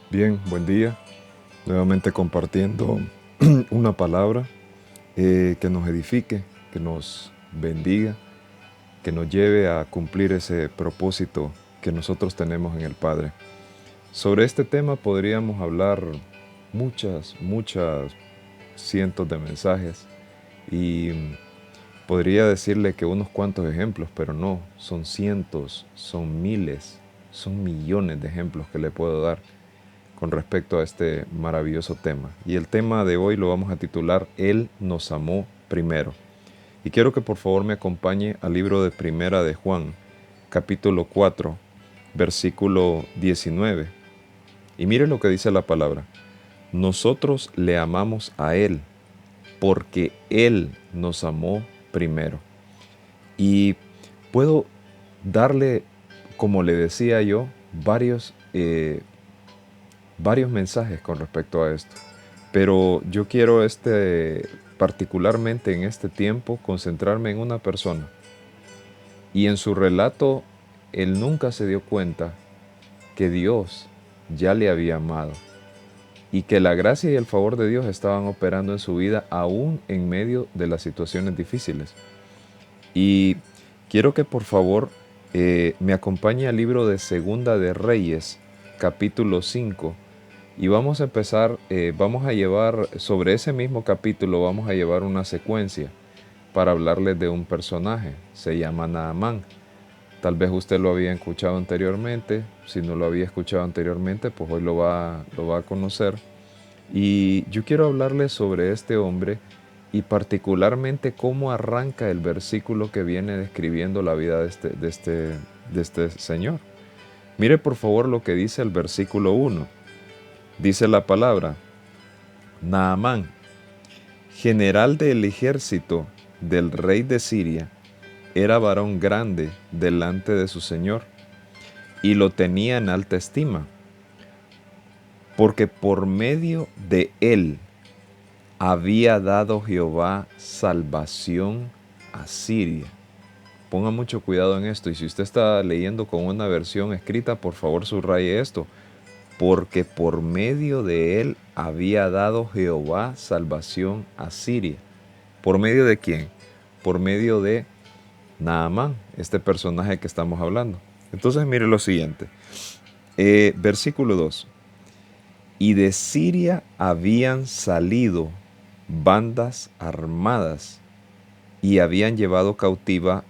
Bien, buen día. Nuevamente compartiendo una palabra que nos edifique, que nos bendiga, que nos lleve a cumplir ese propósito que nosotros tenemos en el Padre. Sobre este tema podríamos hablar muchas cientos de mensajes y podría decirle que unos cuantos ejemplos, pero no, son cientos, son miles, son millones de ejemplos que le puedo dar con respecto a este maravilloso tema. Y el tema de hoy lo vamos a titular Él nos amó primero. Y quiero que por favor me acompañe al libro de Primera de Juan, capítulo 4, versículo 19. Y mire lo que dice la palabra. Nosotros le amamos a Él porque Él nos amó primero. Y puedo darle, como le decía yo, varios mensajes con respecto a esto. Pero yo quiero particularmente en este tiempo, concentrarme en una persona. Y en su relato, él nunca se dio cuenta que Dios ya le había amado y que la gracia y el favor de Dios estaban operando en su vida aún en medio de las situaciones difíciles. Y quiero que por favor me acompañe al libro de Segunda de Reyes, capítulo 5. Y vamos a empezar, vamos a llevar, sobre ese mismo capítulo, vamos a llevar una secuencia para hablarles de un personaje. Se llama Naamán. Tal vez usted lo había escuchado anteriormente. Si no lo había escuchado anteriormente, pues hoy lo va a conocer. Y yo quiero hablarles sobre este hombre y particularmente cómo arranca el versículo que viene describiendo la vida de este señor. Mire por favor lo que dice el versículo 1. Dice la palabra, Naamán, general del ejército del rey de Siria, era varón grande delante de su señor y lo tenía en alta estima, porque por medio de él había dado Jehová salvación a Siria. Ponga mucho cuidado en esto, y si usted está leyendo con una versión escrita, por favor subraye esto, porque por medio de él había dado Jehová salvación a Siria. ¿Por medio de quién? Por medio de Naamán, este personaje que estamos hablando. Entonces mire lo siguiente, versículo 2. Y de Siria habían salido bandas armadas y habían llevado cautiva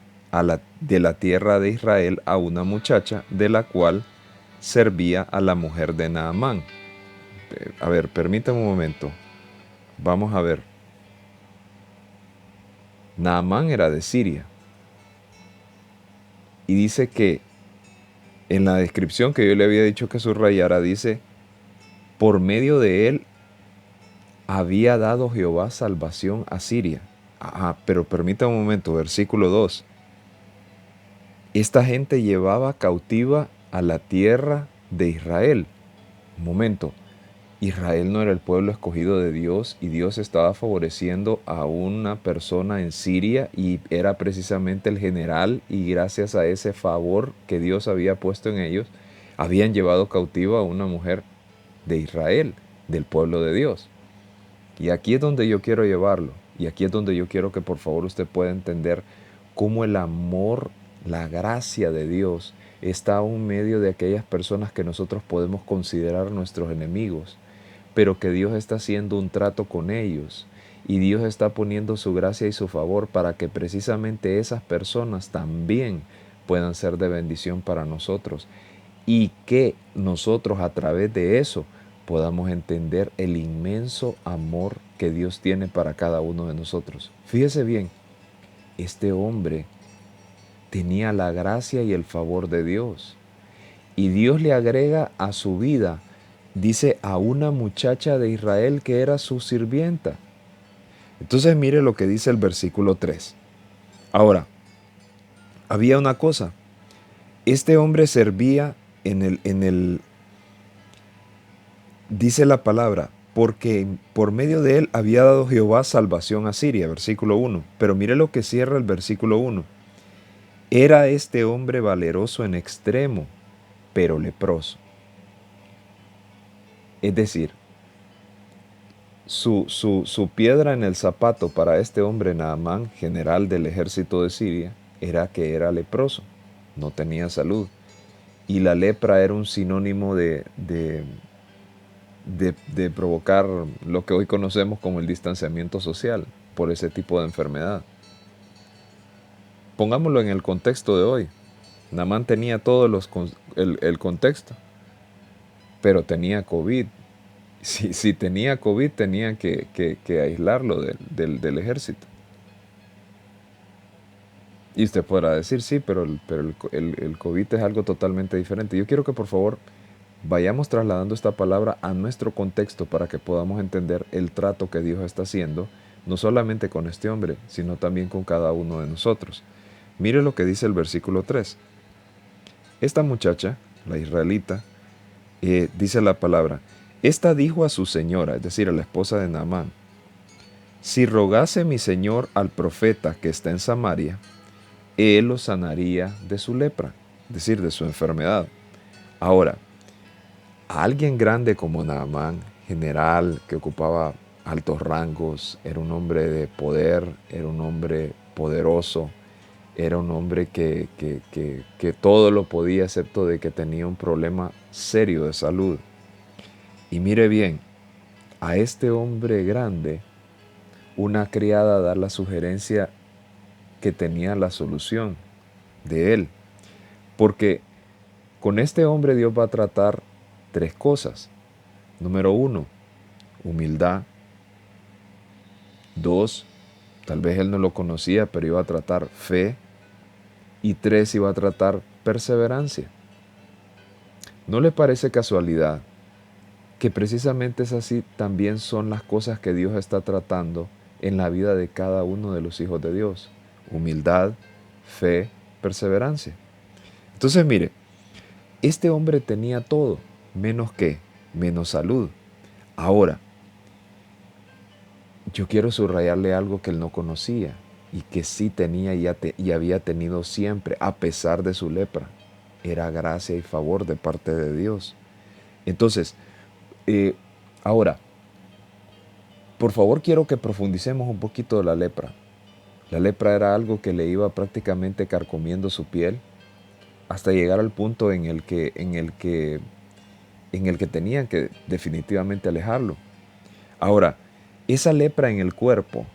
de la tierra de Israel a una muchacha de la cual servía a la mujer de Naamán. A ver, permítame un momento. Vamos a ver. Naamán era de Siria. Y dice que en la descripción que yo le había dicho que subrayara, dice, por medio de él había dado Jehová salvación a Siria. Pero permítame un momento, versículo 2. Esta gente llevaba cautiva a la tierra de Israel. Un momento, Israel no era el pueblo escogido de Dios y Dios estaba favoreciendo a una persona en Siria y era precisamente el general, y gracias a ese favor que Dios había puesto en ellos, habían llevado cautiva a una mujer de Israel, del pueblo de Dios. Y aquí es donde yo quiero llevarlo, y aquí es donde yo quiero que por favor usted pueda entender cómo el amor, la gracia de Dios está aún medio de aquellas personas que nosotros podemos considerar nuestros enemigos, pero que Dios está haciendo un trato con ellos y Dios está poniendo su gracia y su favor para que precisamente esas personas también puedan ser de bendición para nosotros, y que nosotros a través de eso podamos entender el inmenso amor que Dios tiene para cada uno de nosotros. Fíjese bien, este hombre tenía la gracia y el favor de Dios, y Dios le agrega a su vida, dice, a una muchacha de Israel que era su sirvienta. Entonces mire lo que dice el versículo 3. Ahora, había una cosa, este hombre servía dice la palabra, porque por medio de él había dado Jehová salvación a Siria, versículo 1. Pero mire lo que cierra el versículo 1. Era este hombre valeroso en extremo, pero leproso. Es decir, su piedra en el zapato para este hombre Naamán, general del ejército de Siria, era que era leproso, no tenía salud. Y la lepra era un sinónimo de provocar lo que hoy conocemos como el distanciamiento social por ese tipo de enfermedad. Pongámoslo en el contexto de hoy. Naamán tenía todo el contexto, pero tenía COVID. Si tenía COVID, tenía que aislarlo del ejército. Y usted podrá decir, sí, pero el COVID es algo totalmente diferente. Yo quiero que por favor vayamos trasladando esta palabra a nuestro contexto para que podamos entender el trato que Dios está haciendo, no solamente con este hombre, sino también con cada uno de nosotros. Mire lo que dice el versículo 3. Esta muchacha, la israelita, dice la palabra, esta dijo a su señora, es decir, a la esposa de Naamán, si rogase mi señor al profeta que está en Samaria, él lo sanaría de su lepra, es decir, de su enfermedad. Ahora, a alguien grande como Naamán, general que ocupaba altos rangos, era un hombre de poder, era un hombre poderoso, era un hombre que todo lo podía excepto de que tenía un problema serio de salud. Y mire bien, a este hombre grande, una criada da la sugerencia que tenía la solución de él. Porque con este hombre Dios va a tratar tres cosas. Número 1, humildad. 2, tal vez él no lo conocía, pero iba a tratar fe. Y 3, iba a tratar perseverancia. ¿No le parece casualidad que precisamente es así también son las cosas que Dios está tratando en la vida de cada uno de los hijos de Dios? Humildad, fe, perseverancia. Entonces mire, este hombre tenía todo, menos qué, menos salud. Ahora, yo quiero subrayarle algo que él no conocía y que sí tenía y había tenido siempre, a pesar de su lepra. Era gracia y favor de parte de Dios. Entonces, ahora, por favor quiero que profundicemos un poquito de la lepra. La lepra era algo que le iba prácticamente carcomiendo su piel hasta llegar al punto en el que tenían que definitivamente alejarlo. Ahora, esa lepra en el cuerpo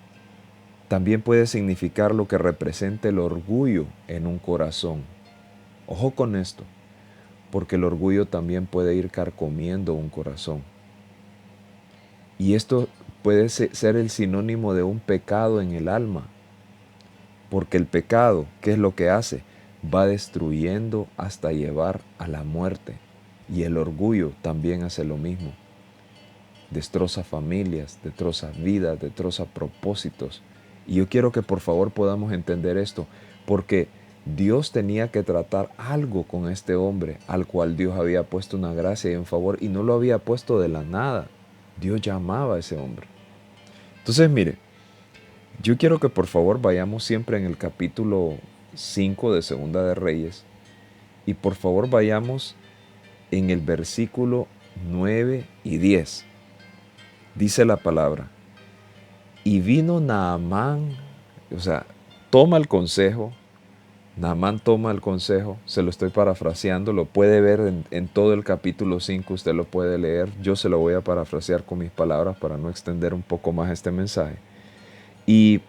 también puede significar lo que representa el orgullo en un corazón. Ojo con esto, porque el orgullo también puede ir carcomiendo un corazón. Y esto puede ser el sinónimo de un pecado en el alma, porque el pecado, ¿qué es lo que hace? Va destruyendo hasta llevar a la muerte. Y el orgullo también hace lo mismo. Destroza familias, destroza vidas, destroza propósitos. Y yo quiero que por favor podamos entender esto, porque Dios tenía que tratar algo con este hombre, al cual Dios había puesto una gracia y un favor, y no lo había puesto de la nada. Dios llamaba a ese hombre. Entonces, mire, yo quiero que por favor vayamos siempre en el capítulo 5 de Segunda de Reyes, y por favor vayamos en el versículo 9 y 10. Dice la palabra, y vino Naamán, o sea, toma el consejo, Naamán toma el consejo, se lo estoy parafraseando, lo puede ver en todo el capítulo 5, usted lo puede leer, yo se lo voy a parafrasear con mis palabras para no extender un poco más este mensaje. Y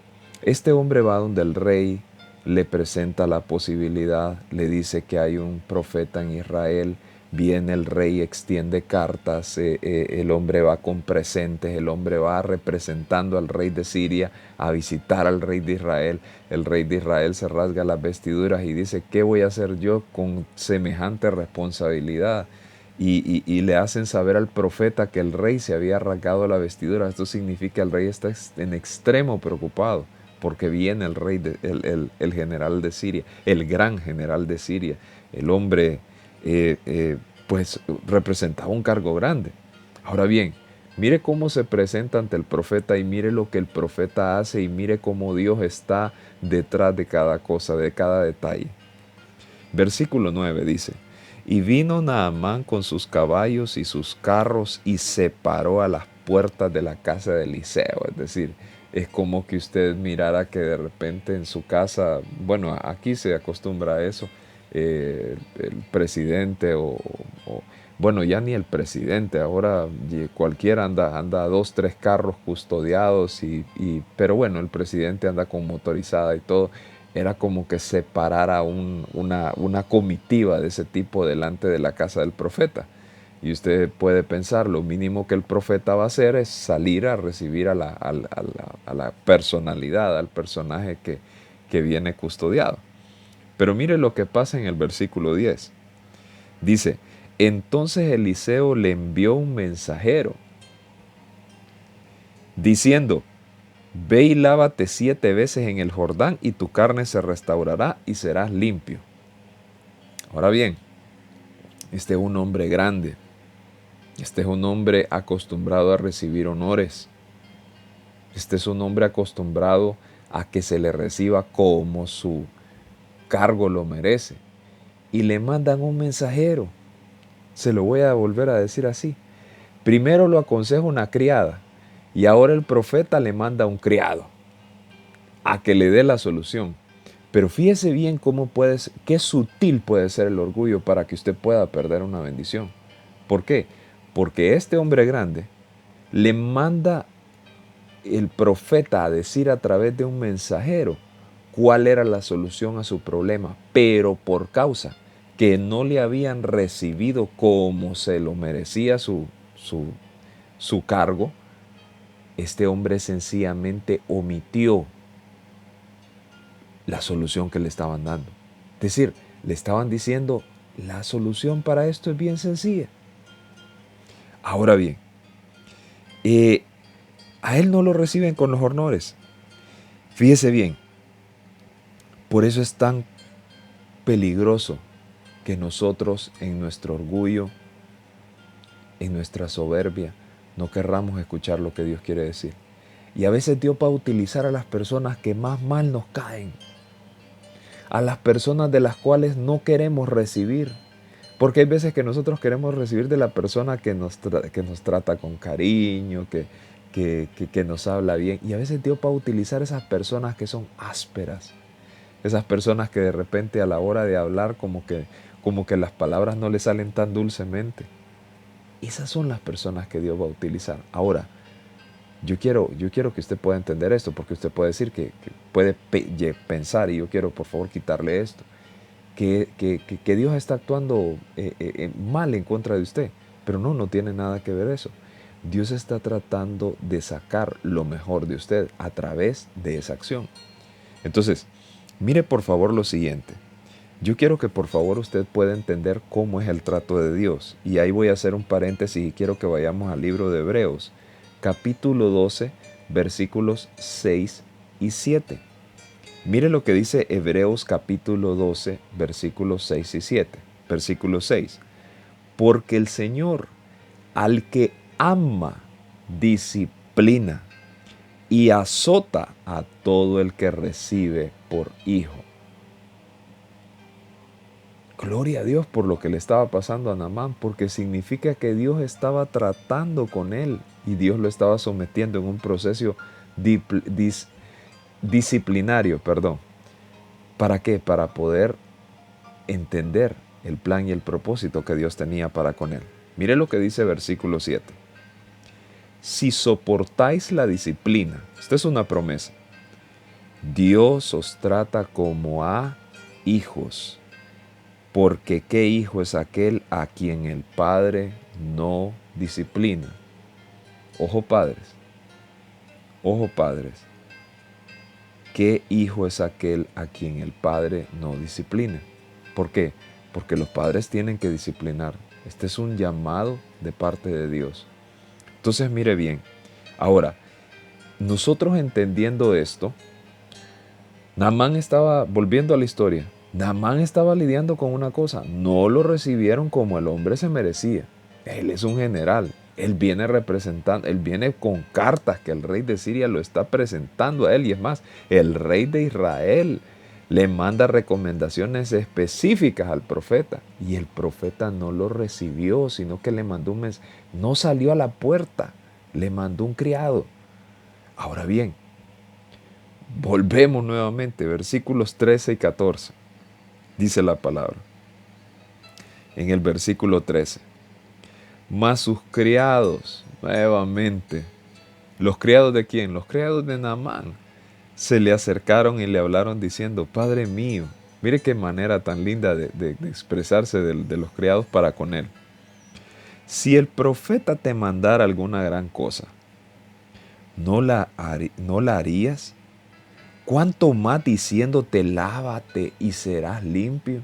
este hombre va donde el rey, le presenta la posibilidad, le dice que hay un profeta en Israel. Viene el rey, extiende cartas, el hombre va con presentes, el hombre va representando al rey de Siria a visitar al rey de Israel. El rey de Israel se rasga las vestiduras y dice, ¿qué voy a hacer yo con semejante responsabilidad? Y le hacen saber al profeta que el rey se había rasgado la vestidura. Esto significa que el rey está en extremo preocupado porque viene el rey, el general de Siria, el gran general de Siria, el hombre pues representaba un cargo grande. Ahora bien, mire cómo se presenta ante el profeta y mire lo que el profeta hace y mire cómo Dios está detrás de cada cosa, de cada detalle. Versículo 9 dice, Y vino Naamán con sus caballos y sus carros y se paró a las puertas de la casa de Eliseo. Es decir, es como que usted mirara que de repente en su casa, bueno, aquí se acostumbra a eso, el presidente bueno, ya ni el presidente, ahora cualquiera anda dos, tres carros custodiados, pero bueno, el presidente anda con motorizada y todo. Era como que se parara una comitiva de ese tipo delante de la casa del profeta. Y usted puede pensar, lo mínimo que el profeta va a hacer es salir a recibir a la personalidad, al personaje que viene custodiado. Pero mire lo que pasa en el versículo 10. Dice, entonces Eliseo le envió un mensajero diciendo, ve y lávate 7 veces en el Jordán y tu carne se restaurará y serás limpio. Ahora bien, este es un hombre grande. Este es un hombre acostumbrado a recibir honores. Este es un hombre acostumbrado a que se le reciba como su cargo lo merece. Y le mandan un mensajero. Se lo voy a volver a decir así. Primero lo aconseja una criada y ahora el profeta le manda a un criado a que le dé la solución. Pero fíjese bien qué sutil puede ser el orgullo para que usted pueda perder una bendición. ¿Por qué? Porque este hombre grande le manda el profeta a decir a través de un mensajero cuál era la solución a su problema, pero por causa que no le habían recibido como se lo merecía su cargo, este hombre sencillamente omitió la solución que le estaban dando. Es decir, le estaban diciendo, la solución para esto es bien sencilla. Ahora bien, a él no lo reciben con los honores. Fíjese bien, por eso es tan peligroso que nosotros en nuestro orgullo, en nuestra soberbia, no querramos escuchar lo que Dios quiere decir. Y a veces Dios va a utilizar a las personas que más mal nos caen, a las personas de las cuales no queremos recibir. Porque hay veces que nosotros queremos recibir de la persona que nos trata con cariño, que nos habla bien. Y a veces Dios va a utilizar esas personas que son ásperas. Esas personas que de repente a la hora de hablar como que las palabras no le salen tan dulcemente. Esas son las personas que Dios va a utilizar. Ahora, yo quiero que usted pueda entender esto, porque usted puede decir que puede pensar, y yo quiero por favor quitarle esto, que Dios está actuando mal en contra de usted. Pero no tiene nada que ver eso. Dios está tratando de sacar lo mejor de usted a través de esa acción. Entonces, mire por favor lo siguiente. Yo quiero que por favor usted pueda entender cómo es el trato de Dios. Y ahí voy a hacer un paréntesis y quiero que vayamos al libro de Hebreos, capítulo 12, versículos 6 y 7. Mire lo que dice Hebreos capítulo 12, versículos 6 y 7. Versículo 6. Porque el Señor, al que ama, disciplina y azota a todo el que recibe por hijo. Gloria a Dios por lo que le estaba pasando a Naamán, porque significa que Dios estaba tratando con él y Dios lo estaba sometiendo en un proceso disciplinario. ¿Para qué? Para poder entender el plan y el propósito que Dios tenía para con él. Mire lo que dice versículo 7. Si soportáis la disciplina, esta es una promesa, Dios os trata como a hijos. Porque ¿qué hijo es aquel a quien el Padre no disciplina? Ojo padres, ¿qué hijo es aquel a quien el Padre no disciplina? ¿Por qué? Porque los padres tienen que disciplinar. Este es un llamado de parte de Dios. Entonces mire bien, ahora, nosotros entendiendo esto, Naamán estaba, volviendo a la historia, Naamán estaba lidiando con una cosa, no lo recibieron como el hombre se merecía. Él es un general, él viene representando, él viene con cartas que el rey de Siria lo está presentando a él, y es más, el rey de Israel Le manda recomendaciones específicas al profeta. Y el profeta no lo recibió, sino que le mandó un mensaje. No salió a la puerta, le mandó un criado. Ahora bien, volvemos nuevamente, versículos 13 y 14. Dice la palabra. En el versículo 13. Mas sus criados, nuevamente. ¿Los criados de quién? Los criados de Naamán. Se le acercaron y le hablaron diciendo, Padre mío, mire qué manera tan linda de expresarse de los criados para con él. Si el profeta te mandara alguna gran cosa, ¿no la harías? ¿Cuánto más diciéndote, lávate y serás limpio?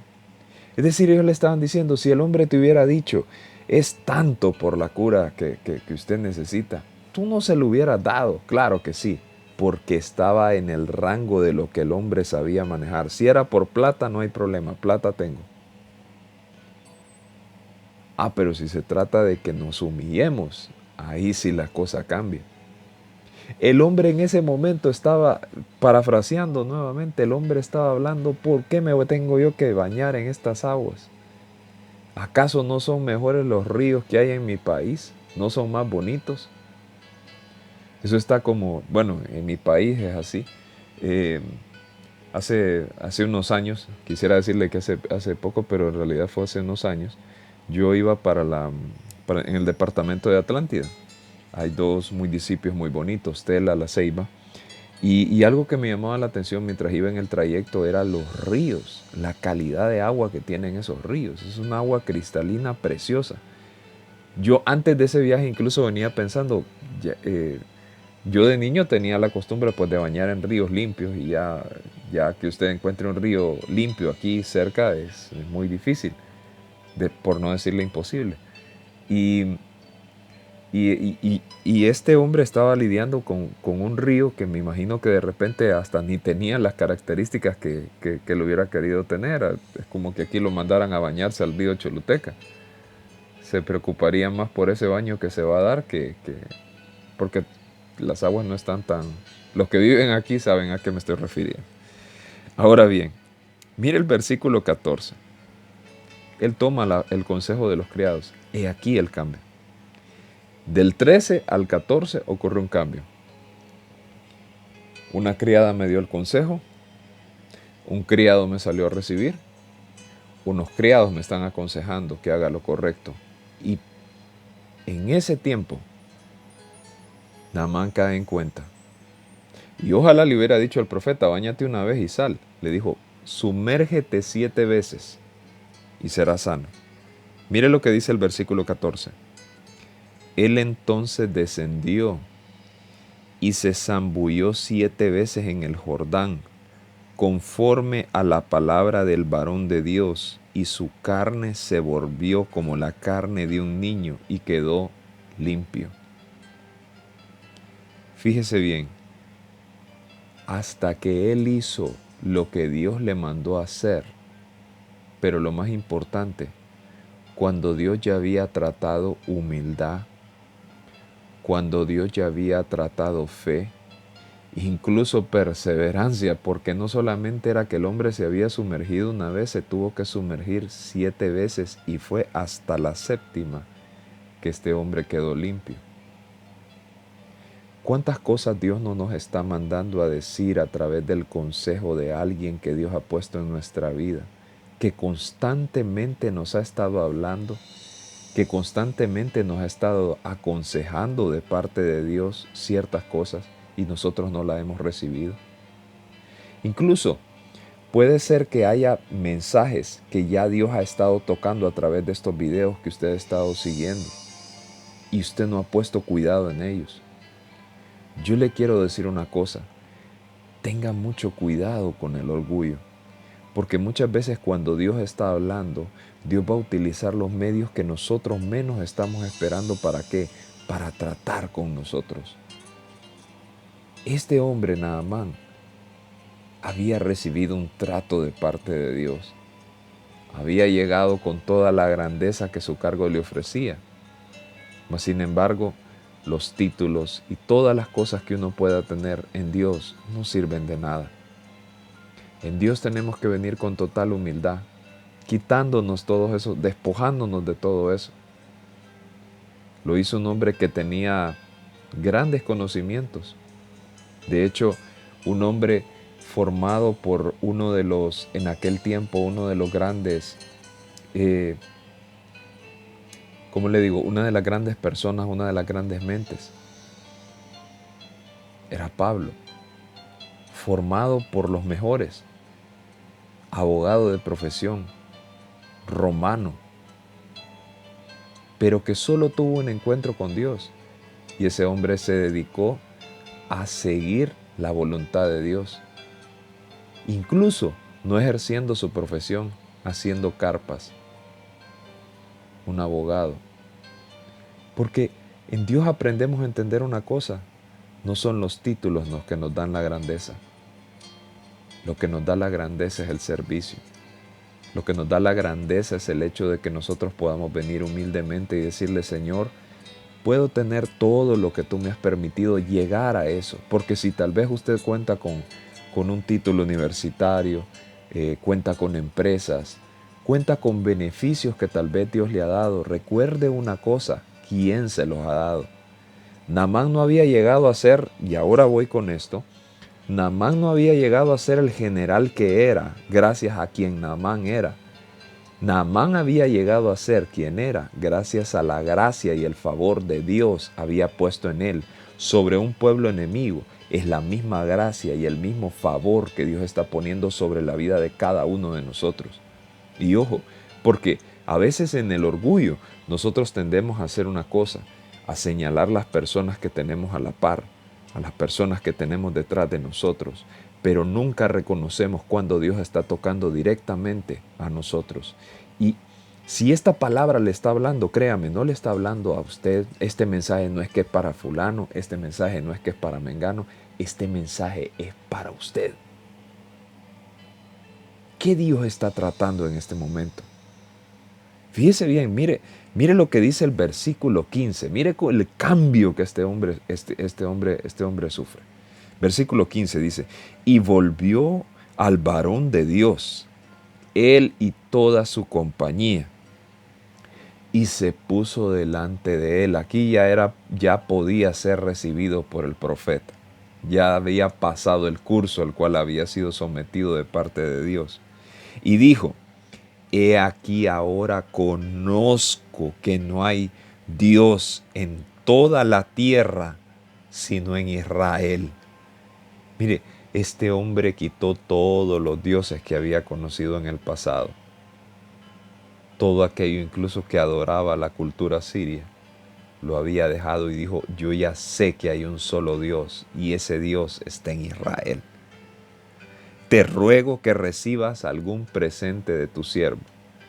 Es decir, ellos le estaban diciendo, si el hombre te hubiera dicho, es tanto por la cura que usted necesita, tú no se lo hubieras dado. Claro que sí, porque estaba en el rango de lo que el hombre sabía manejar. Si era por plata, no hay problema, plata tengo. Pero si se trata de que nos humillemos, ahí sí la cosa cambia. El hombre en ese momento estaba, parafraseando nuevamente, el hombre estaba hablando, ¿por qué me tengo yo que bañar en estas aguas? ¿Acaso no son mejores los ríos que hay en mi país? ¿No son más bonitos? Eso está como, bueno, en mi país es así. Hace unos años, quisiera decirle que hace poco, pero en realidad fue hace unos años, yo iba en el departamento de Atlántida. Hay dos municipios muy bonitos, Tela, La Ceiba. Y algo que me llamaba la atención mientras iba en el trayecto era los ríos, la calidad de agua que tienen esos ríos. Es un agua cristalina preciosa. Yo antes de ese viaje incluso venía pensando, yo de niño tenía la costumbre pues de bañar en ríos limpios y ya que usted encuentre un río limpio aquí cerca es muy difícil, por no decirle imposible. Y este hombre estaba lidiando con un río que me imagino que de repente hasta ni tenía las características que lo hubiera querido tener. Es como que aquí lo mandaran a bañarse al río Choluteca. Se preocuparía más por ese baño que se va a dar porque las aguas no están tan... Los que viven aquí saben a qué me estoy refiriendo. Ahora bien, mire el versículo 14. Él toma el consejo de los criados. He aquí el cambio. Del 13 al 14 ocurre un cambio. Una criada me dio el consejo, un criado me salió a recibir, unos criados me están aconsejando que haga lo correcto. Y en ese tiempo, Naamán cae en cuenta. Y ojalá le hubiera dicho al profeta, báñate una vez y sal. Le dijo, sumérgete 7 veces y serás sano. Mire lo que dice el versículo 14. Él entonces descendió y se zambulló 7 veces en el Jordán, conforme a la palabra del varón de Dios, y su carne se volvió como la carne de un niño y quedó limpio. Fíjese bien, hasta que él hizo lo que Dios le mandó hacer, pero lo más importante, cuando Dios ya había tratado humildad, cuando Dios ya había tratado fe, incluso perseverancia, porque no solamente era que el hombre se había sumergido una vez, se tuvo que sumergir 7 veces y fue hasta la 7ª que este hombre quedó limpio. ¿Cuántas cosas Dios no nos está mandando a decir a través del consejo de alguien que Dios ha puesto en nuestra vida, que constantemente nos ha estado hablando, que constantemente nos ha estado aconsejando de parte de Dios ciertas cosas y nosotros no las hemos recibido? Incluso puede ser que haya mensajes que ya Dios ha estado tocando a través de estos videos que usted ha estado siguiendo y usted no ha puesto cuidado en ellos. Yo le quiero decir una cosa, tenga mucho cuidado con el orgullo, porque muchas veces cuando Dios está hablando, Dios va a utilizar los medios que nosotros menos estamos esperando. ¿Para qué? Para tratar con nosotros. Este hombre, Naamán, había recibido un trato de parte de Dios. Había llegado con toda la grandeza que su cargo le ofrecía. Mas, sin embargo, los títulos y todas las cosas que uno pueda tener en Dios no sirven de nada. En Dios tenemos que venir con total humildad, quitándonos todo eso, despojándonos de todo eso. Lo hizo un hombre que tenía grandes conocimientos. De hecho, un hombre formado por uno de los, en aquel tiempo, uno de los grandes, ¿cómo le digo? Una de las grandes personas, una de las grandes mentes, era Pablo, formado por los mejores, abogado de profesión, romano, pero que solo tuvo un encuentro con Dios. Y ese hombre se dedicó a seguir la voluntad de Dios, incluso no ejerciendo su profesión, haciendo carpas, un abogado. Porque en Dios aprendemos a entender una cosa, no son los títulos los que nos dan la grandeza. Lo que nos da la grandeza es el servicio. Lo que nos da la grandeza es el hecho de que nosotros podamos venir humildemente y decirle, Señor, puedo tener todo lo que tú me has permitido, llegar a eso. Porque si tal vez usted cuenta con un título universitario, cuenta con empresas, cuenta con beneficios que tal vez Dios le ha dado, recuerde una cosa, ¿quién se los ha dado? Naamán no había llegado a ser, y ahora voy con esto, Naamán no había llegado a ser el general que era, gracias a quien Naamán era. Naamán había llegado a ser quien era, gracias a la gracia y el favor de Dios había puesto en él sobre un pueblo enemigo. Es la misma gracia y el mismo favor que Dios está poniendo sobre la vida de cada uno de nosotros. Y ojo, porque a veces en el orgullo nosotros tendemos a hacer una cosa, a señalar las personas que tenemos a la par, a las personas que tenemos detrás de nosotros, pero nunca reconocemos cuando Dios está tocando directamente a nosotros. Y si esta palabra le está hablando, créame, no le está hablando a usted, este mensaje no es que es para fulano, este mensaje no es que es para mengano, este mensaje es para usted. ¿Qué Dios está tratando en este momento? Fíjese bien, mire lo que dice el versículo 15, mire el cambio que este hombre sufre. Versículo 15 dice, y volvió al varón de Dios, él y toda su compañía, y se puso delante de él. Aquí ya podía ser recibido por el profeta. Ya había pasado el curso al cual había sido sometido de parte de Dios. Y dijo, he aquí ahora conozco que no hay Dios en toda la tierra, sino en Israel. Mire, este hombre quitó todos los dioses que había conocido en el pasado. Todo aquello incluso que adoraba la cultura siria, lo había dejado y dijo, yo ya sé que hay un solo Dios y ese Dios está en Israel. Te ruego que recibas algún presente de tu siervo.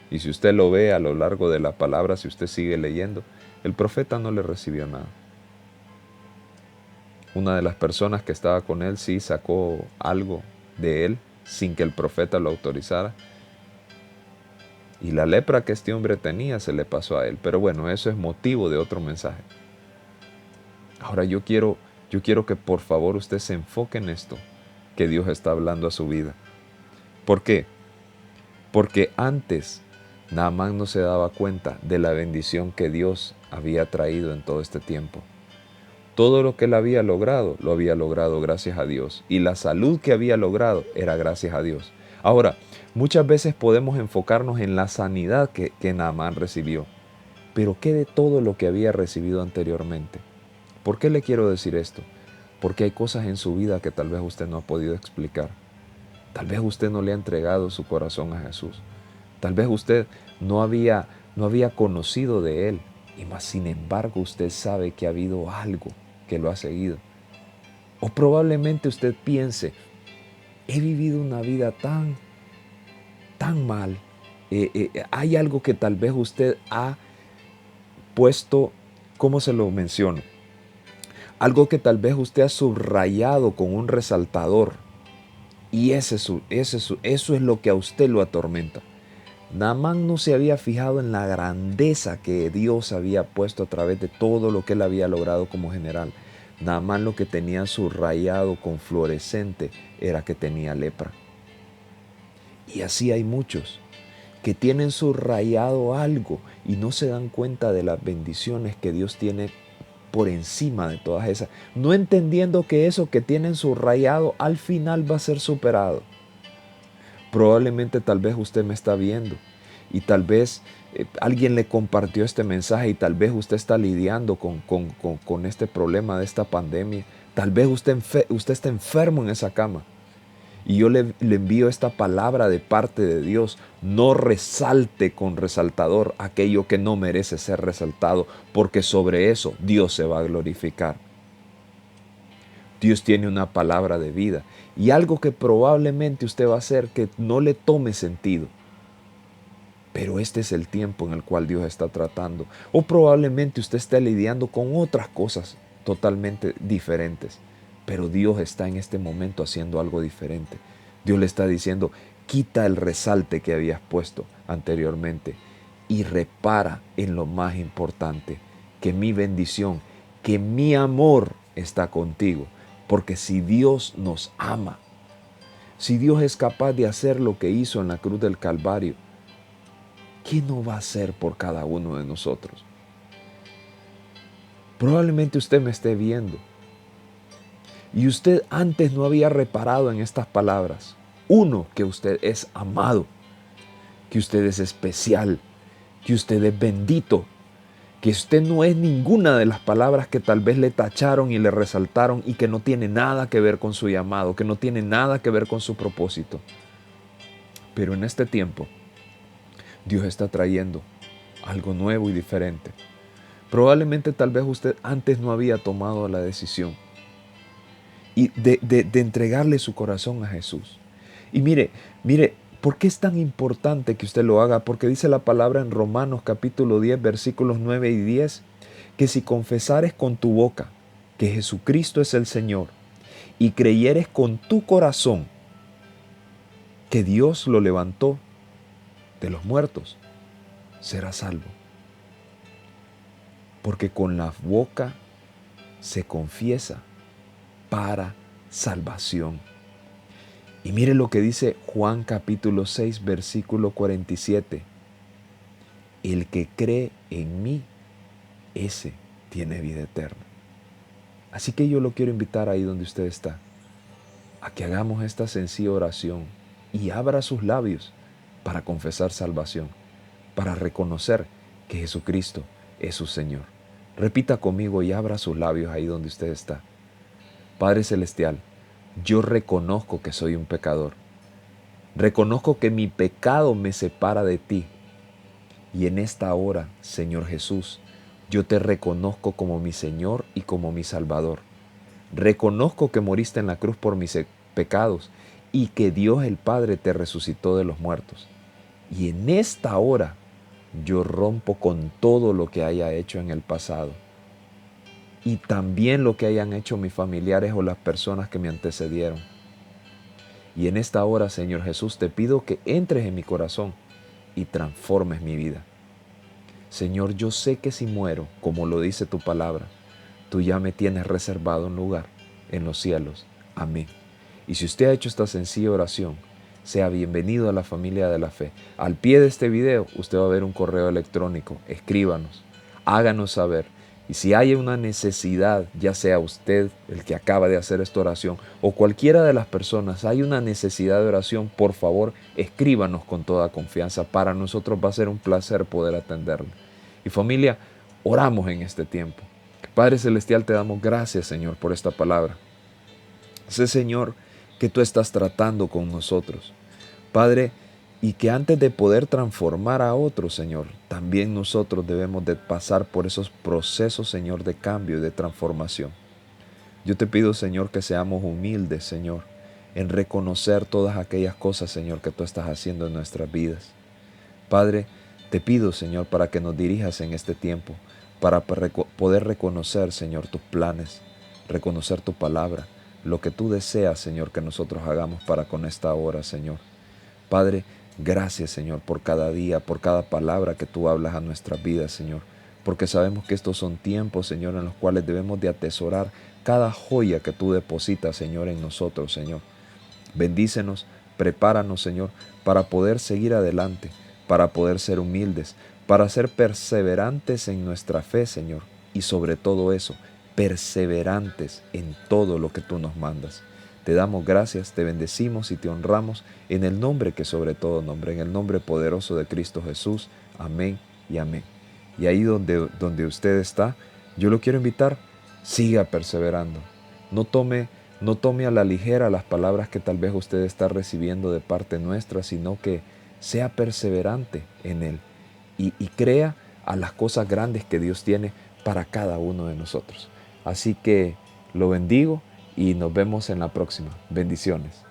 Y si usted lo ve a lo largo de la palabra, si usted sigue leyendo, el profeta no le recibió nada. Una de las personas que estaba con él sí sacó algo de él sin que el profeta lo autorizara. Y la lepra que este hombre tenía se le pasó a él. Pero bueno, eso es motivo de otro mensaje. Ahora yo quiero que por favor usted se enfoque en esto que Dios está hablando a su vida. ¿Por qué? Porque antes Naamán no se daba cuenta de la bendición que Dios había traído en todo este tiempo. Todo lo que él había logrado, lo había logrado gracias a Dios. Y la salud que había logrado era gracias a Dios. Ahora, muchas veces podemos enfocarnos en la sanidad que Naamán recibió. Pero ¿qué de todo lo que había recibido anteriormente? ¿Por qué le quiero decir esto? Porque hay cosas en su vida que tal vez usted no ha podido explicar. Tal vez usted no le ha entregado su corazón a Jesús. Tal vez usted no había conocido de Él. Y más sin embargo usted sabe que ha habido algo que lo ha seguido. O probablemente usted piense, he vivido una vida tan mal. Hay algo que tal vez usted ha puesto, ¿cómo se lo menciono? Algo que tal vez usted ha subrayado con un resaltador. Y eso es lo que a usted lo atormenta. Naamán no se había fijado en la grandeza que Dios había puesto a través de todo lo que él había logrado como general. Naamán lo que tenía subrayado con fluorescente era que tenía lepra. Y así hay muchos que tienen subrayado algo y no se dan cuenta de las bendiciones que Dios tiene por encima de todas esas, no entendiendo que eso que tienen subrayado al final va a ser superado. Probablemente tal vez usted me está viendo y tal vez alguien le compartió este mensaje y tal vez usted está lidiando con este problema de esta pandemia. Tal vez usted está enfermo en esa cama. Y yo le envío esta palabra de parte de Dios. No resalte con resaltador aquello que no merece ser resaltado, porque sobre eso Dios se va a glorificar. Dios tiene una palabra de vida y algo que probablemente usted va a hacer que no le tome sentido. Pero este es el tiempo en el cual Dios está tratando. O probablemente usted esté lidiando con otras cosas totalmente diferentes. Pero Dios está en este momento haciendo algo diferente. Dios le está diciendo, quita el resalte que habías puesto anteriormente y repara en lo más importante, que mi bendición, que mi amor está contigo. Porque si Dios nos ama, si Dios es capaz de hacer lo que hizo en la cruz del Calvario, ¿qué no va a hacer por cada uno de nosotros? Probablemente usted me esté viendo y usted antes no había reparado en estas palabras. Uno, que usted es amado, que usted es especial, que usted es bendito, que usted no es ninguna de las palabras que tal vez le tacharon y le resaltaron y que no tiene nada que ver con su llamado, que no tiene nada que ver con su propósito. Pero en este tiempo, Dios está trayendo algo nuevo y diferente. Probablemente tal vez usted antes no había tomado la decisión y de entregarle su corazón a Jesús. Y mire, ¿por qué es tan importante que usted lo haga? Porque dice la palabra en Romanos capítulo 10, versículos 9 y 10, que si confesares con tu boca que Jesucristo es el Señor y creyeres con tu corazón que Dios lo levantó de los muertos, serás salvo. Porque con la boca se confiesa para salvación. Y mire lo que dice Juan capítulo 6, versículo 47. El que cree en mí, ese tiene vida eterna. Así que yo lo quiero invitar ahí donde usted está, a que hagamos esta sencilla oración y abra sus labios para confesar salvación, para reconocer que Jesucristo es su Señor. Repita conmigo y abra sus labios ahí donde usted está. Padre Celestial, yo reconozco que soy un pecador. Reconozco que mi pecado me separa de ti. Y en esta hora, Señor Jesús, yo te reconozco como mi Señor y como mi Salvador. Reconozco que moriste en la cruz por mis pecados y que Dios el Padre te resucitó de los muertos. Y en esta hora yo rompo con todo lo que haya hecho en el pasado y también lo que hayan hecho mis familiares o las personas que me antecedieron. Y en esta hora, Señor Jesús, te pido que entres en mi corazón y transformes mi vida. Señor, yo sé que si muero, como lo dice tu palabra, tú ya me tienes reservado un lugar en los cielos. Amén. Y si usted ha hecho esta sencilla oración, sea bienvenido a la familia de la fe. Al pie de este video, usted va a ver un correo electrónico. Escríbanos, háganos saber. Y si hay una necesidad, ya sea usted el que acaba de hacer esta oración o cualquiera de las personas, hay una necesidad de oración, por favor, escríbanos con toda confianza. Para nosotros va a ser un placer poder atenderle. Y familia, oramos en este tiempo. Padre Celestial, te damos gracias, Señor, por esta palabra. Sé, Señor, que tú estás tratando con nosotros. Padre, y que antes de poder transformar a otros, Señor, también nosotros debemos de pasar por esos procesos, Señor, de cambio y de transformación. Yo te pido, Señor, que seamos humildes, Señor, en reconocer todas aquellas cosas, Señor, que tú estás haciendo en nuestras vidas. Padre, te pido, Señor, para que nos dirijas en este tiempo, para poder reconocer, Señor, tus planes, reconocer tu palabra, lo que tú deseas, Señor, que nosotros hagamos para con esta hora, Señor. Padre, gracias, Señor, por cada día, por cada palabra que tú hablas a nuestras vidas, Señor, porque sabemos que estos son tiempos, Señor, en los cuales debemos de atesorar cada joya que tú depositas, Señor, en nosotros, Señor. Bendícenos Prepáranos, Señor, para poder seguir adelante, para poder ser humildes, para ser perseverantes en nuestra fe, Señor. Y sobre todo eso, perseverantes en todo lo que tú nos mandas. Te damos gracias, te bendecimos y te honramos en el nombre que sobre todo nombre, en el nombre poderoso de Cristo Jesús. Amén y amén. Y ahí donde usted está, yo lo quiero invitar, siga perseverando. No tome a la ligera las palabras que tal vez usted está recibiendo de parte nuestra, sino que sea perseverante en Él y crea a las cosas grandes que Dios tiene para cada uno de nosotros. Así que lo bendigo y nos vemos en la próxima. Bendiciones.